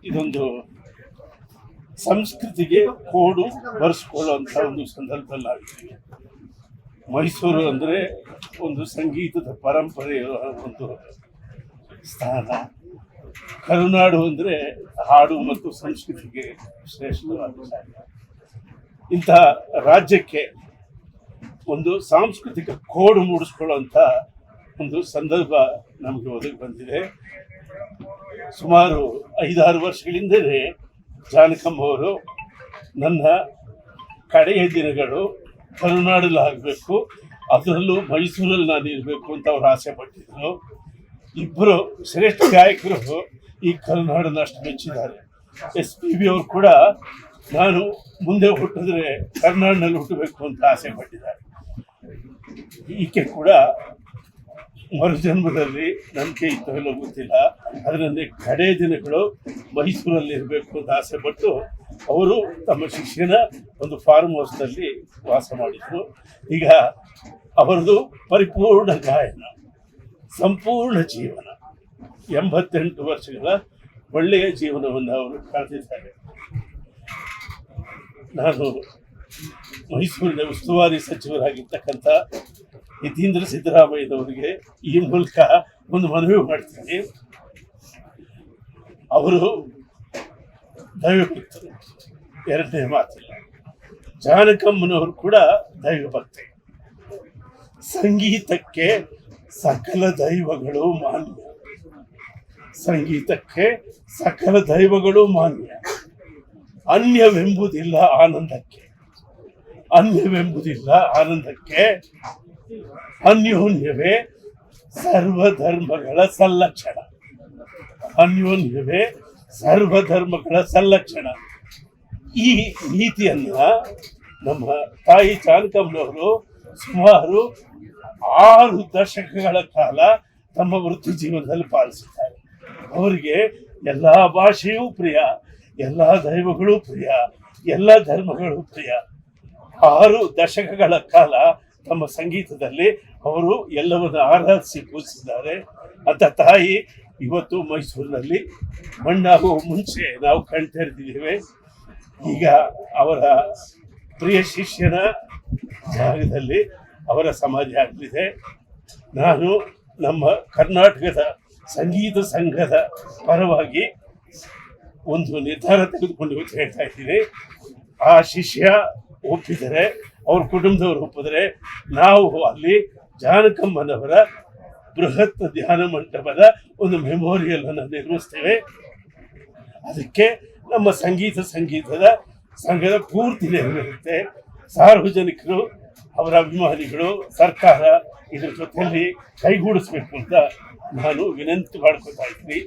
ಇದೊಂದು ಸಂಸ್ಕೃತಿಗೆ ಕೋಡು ಬರೆಸ್ಕೊಳ್ಳುವಂಥ ಒಂದು ಸಂದರ್ಭದಲ್ಲಿ ನಾವಿದ್ದೀವಿ. ಮೈಸೂರು ಅಂದರೆ ಒಂದು ಸಂಗೀತದ ಪರಂಪರೆ ಇರುವ ಒಂದು ಸ್ಥಾನ. ಕರುನಾಡು ಅಂದರೆ ಹಾಡು ಮತ್ತು ಸಂಸ್ಕೃತಿಗೆ ಶ್ರೇಷ್ಠವಾದ ಜಾಗ. ಇಂಥ ರಾಜ್ಯಕ್ಕೆ ಒಂದು ಸಾಂಸ್ಕೃತಿಕ ಕೋಡು ಮೂಡಿಸ್ಕೊಳ್ಳುವಂಥ ಒಂದು ಸಂದರ್ಭ ನಮಗೆ ಒದಗಿ ಬಂದಿದೆ. ಸುಮಾರು 5-6 ವರ್ಷಗಳಿಂದಲೇ ಜಾನಕಮ್ಮ ಅವರು ನನ್ನ ಕಡೆಯ ದಿನಗಳು ಕರುನಾಡಲ್ಲಿ ಆಗಬೇಕು, ಅದರಲ್ಲೂ ಮೈಸೂರಲ್ಲಿ ನಾನು ಇರಬೇಕು ಅಂತ ಅವ್ರು ಆಸೆ ಪಟ್ಟಿದ್ರು. ಇಬ್ಬರು ಶ್ರೇಷ್ಠ ಗಾಯಕರು ಈ ಕರುನಾಡನ್ನು ಅಷ್ಟು ಮೆಚ್ಚಿದ್ದಾರೆ. SPB ಅವರು ಕೂಡ ನಾನು ಮುಂದೆ ಹುಟ್ಟಿದ್ರೆ ಕರ್ನಾಡಿನಲ್ಲಿ ಹುಟ್ಟಬೇಕು ಅಂತ ಆಸೆ ಪಟ್ಟಿದ್ದಾರೆ. ಈಕೆ ಕೂಡ ಮರುಜನ್ಮದಲ್ಲಿ ನಂಬಿಕೆ ಇತ್ತು ಎಲ್ಲೋ ಗೊತ್ತಿಲ್ಲ, ಅದರಲ್ಲಿ ಕಡೆ ದಿನಗಳು ಮೈಸೂರಲ್ಲಿ ಇರಬೇಕು ಅಂತ ಆಸೆ ಪಟ್ಟು ಅವರು ತಮ್ಮ ಶಿಷ್ಯನ ಒಂದು ಫಾರ್ಮ್ ಹೌಸ್ನಲ್ಲಿ ವಾಸ ಮಾಡಿದರು. ಈಗ ಅವರದು ಪರಿಪೂರ್ಣ ಗಾಯನ, ಸಂಪೂರ್ಣ ಜೀವನ, 88 ವರ್ಷಗಳ ಒಳ್ಳೆಯ ಜೀವನವನ್ನು ಅವರು ಕಳೆದಿದ್ದಾರೆ. ನಾನು ಮೈಸೂರಿನ ಉಸ್ತುವಾರಿ ಸಚಿವರಾಗಿರ್ತಕ್ಕಂಥ ಯತೀಂದ್ರ ಸಿದ್ದರಾಮಯ್ಯನವರಿಗೆ ಈ ಮೂಲಕ ಒಂದು ಮನವಿ ಮಾಡ್ತೀನಿ. ಅವರು ದೈವಭಕ್ತರು, ಎರಡನೇ ಮಾತಿಲ್ಲ. ಜಾನಕಮ್ಮನವರು ಕೂಡ ದೈವಭಕ್ತಿ. ಸಂಗೀತಕ್ಕೆ ಸಕಲ ದೈವಗಳು ಮಾನ್ಯ, ಸಂಗೀತಕ್ಕೆ ಸಕಲ ದೈವಗಳು ಮಾನ್ಯ. ಅನ್ಯವೆಂಬುದಿಲ್ಲ ಆನಂದಕ್ಕೆ, ಅನ್ಯವೆಂಬುದಿಲ್ಲ ಆನಂದಕ್ಕೆ. ಅನ್ಯೋನ್ಯವೇ ಸರ್ವಧರ್ಮಗಳ ಸಲ್ಲಕ್ಷಣ, ಅನ್ಯೋನ್ಯವೇ ಸರ್ವಧರ್ಮಗಳ ಸಲ್ಲಕ್ಷಣ. ಈ ನೀತಿಯನ್ನ ನಮ್ಮ ತಾಯಿ ಜಾನಕಮ್ಮನವರು ಸುಮಾರು 6 ದಶಕಗಳ ಕಾಲ ತಮ್ಮ ವೃತ್ತಿ ಜೀವನದಲ್ಲಿ ಪಾಲಿಸಿದ್ದಾರೆ. ಅವರಿಗೆ ಎಲ್ಲ ಭಾಷೆಯೂ ಪ್ರಿಯ, ಎಲ್ಲ ದೈವಗಳು ಪ್ರಿಯ, ಎಲ್ಲ ಧರ್ಮಗಳು ಪ್ರಿಯ. 6 ದಶಕಗಳ ಕಾಲ ತಮ್ಮ ಸಂಗೀತದಲ್ಲಿ ಅವರು ಎಲ್ಲವನ್ನು ಆರಾಧಿಸಿ ಪೂಜಿಸಿದ್ದಾರೆ. ಅಂತ ತಾಯಿ ಇವತ್ತು ಮೈಸೂರಿನಲ್ಲಿ ಮಣ್ಣಾಗುವ ಮುಂಚೆ ನಾವು ಕಣ್ತೆರೆದಿದ್ದೇವೆ. ಈಗ ಅವರ ಪ್ರಿಯ ಶಿಷ್ಯನ ಜಾಗದಲ್ಲಿ ಅವರ ಸಮಾಧಿ ಆಗಲಿದೆ. ನಾನು ನಮ್ಮ ಕರ್ನಾಟಕದ ಸಂಗೀತ ಸಂಘದ ಪರವಾಗಿ ಒಂದು ನಿರ್ಧಾರ ತೆಗೆದುಕೊಂಡು ಇವತ್ತು ಹೇಳ್ತಾ ಇದ್ದೀನಿ. ಆ ಶಿಷ್ಯ ಒಪ್ಪಿದರೆ, ಅವ್ರ ಕುಟುಂಬದವರು ಒಪ್ಪಿದರೆ, ನಾವು ಅಲ್ಲಿ ಜಾನಕಮ್ಮನವರ ಬೃಹತ್ ಧ್ಯಾನ ಮಂಟಪದ ಒಂದು ಮೆಮೋರಿಯಲ್ ಅನ್ನು ನಿರ್ಮಿಸ್ತೇವೆ. ಅದಕ್ಕೆ ನಮ್ಮ ಸಂಗೀತದ ಸಂಘದ ಪೂರ್ತಿ ನೆರವೇರುತ್ತೆ. ಸಾರ್ವಜನಿಕರು, ಅವರ ಅಭಿಮಾನಿಗಳು, ಸರ್ಕಾರ ಇದ್ರ ಜೊತೆಯಲ್ಲಿ ಕೈಗೂಡಿಸ್ಬೇಕು ಅಂತ ನಾನು ವಿನಂತಿ ಮಾಡ್ಕೊತಾ ಇದ್ದೀನಿ.